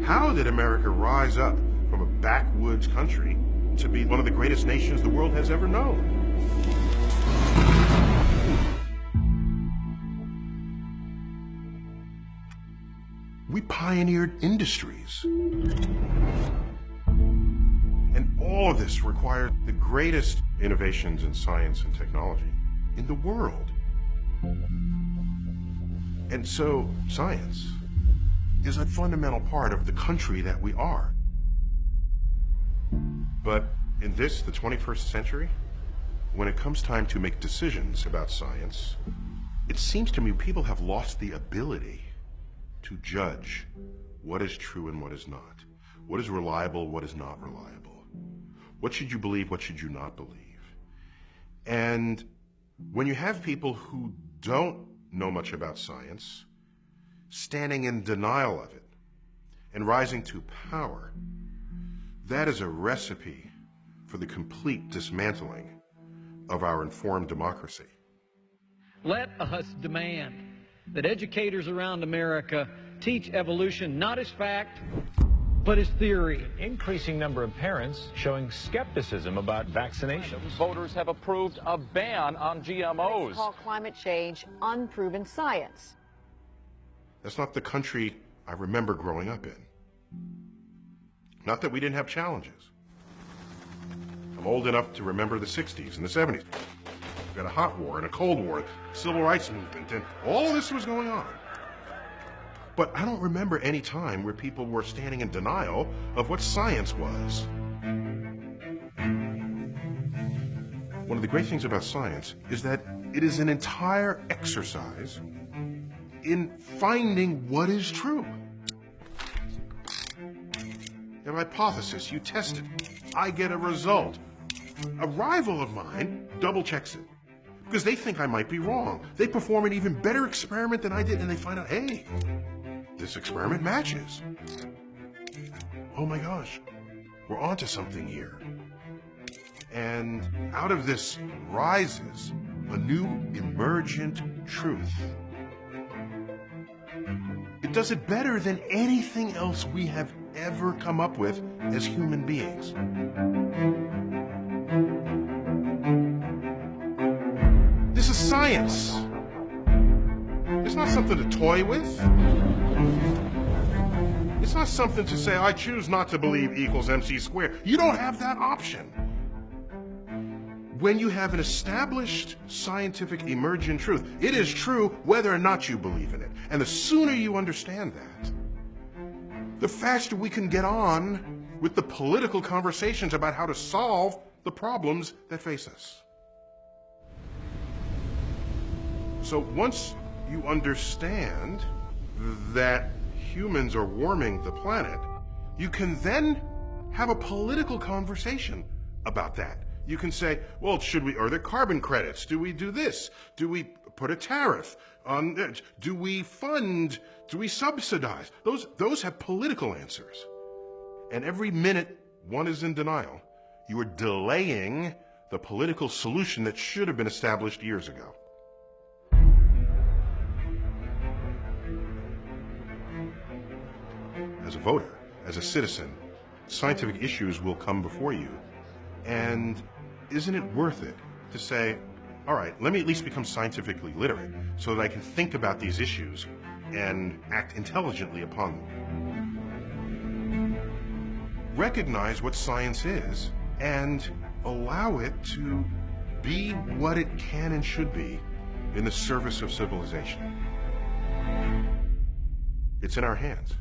How did America rise up from a backwoods country to be one of the greatest nations the world has ever known? We pioneered industries. And all of this required the greatest innovations in science and technology in the world. And so, science is a fundamental part of the country that we are. But in this, the 21st century, when it comes time to make decisions about science, it seems to me people have lost the ability to judge what is true and what is not. What is reliable, what is not reliable. What should you believe, what should you not believe? And when you have people who don't know much about science, standing in denial of it, and rising to power, that is a recipe for the complete dismantling of our informed democracy. Let us demand that educators around America teach evolution not as fact, but as theory. An increasing number of parents showing skepticism about vaccinations. Voters have approved a ban on GMOs. They call climate change unproven science. That's not the country I remember growing up in. Not that we didn't have challenges. I'm old enough to remember the 60s and the 70s. We had a hot war and a cold war, civil rights movement, and all of this was going on. But I don't remember any time where people were standing in denial of what science was. One of the great things about science is that it is an entire exercise in finding what is true. You have a hypothesis, you test it, I get a result. A rival of mine double checks it because they think I might be wrong. They perform an even better experiment than I did and they find out, hey, this experiment matches. Oh my gosh, we're onto something here. And out of this rises a new emergent truth. It does it better than anything else we have ever come up with as human beings. This is science. It's not something to toy with. It's not something to say, I choose not to believe equals MC squared. You don't have that option. When you have an established scientific emergent truth, it is true whether or not you believe in it. And the sooner you understand that, the faster we can get on with the political conversations about how to solve the problems that face us. So once you understand that humans are warming the planet, you can then have a political conversation about that. You can say, well, are there carbon credits? Do we do this? Do we put a tariff on it? Do we fund? Do we subsidize? Those have political answers. And every minute one is in denial, you are delaying the political solution that should have been established years ago. As a voter, as a citizen, scientific issues will come before you. And isn't it worth it to say, all right, let me at least become scientifically literate so that I can think about these issues and act intelligently upon them. Recognize what science is and allow it to be what it can and should be in the service of civilization. It's in our hands.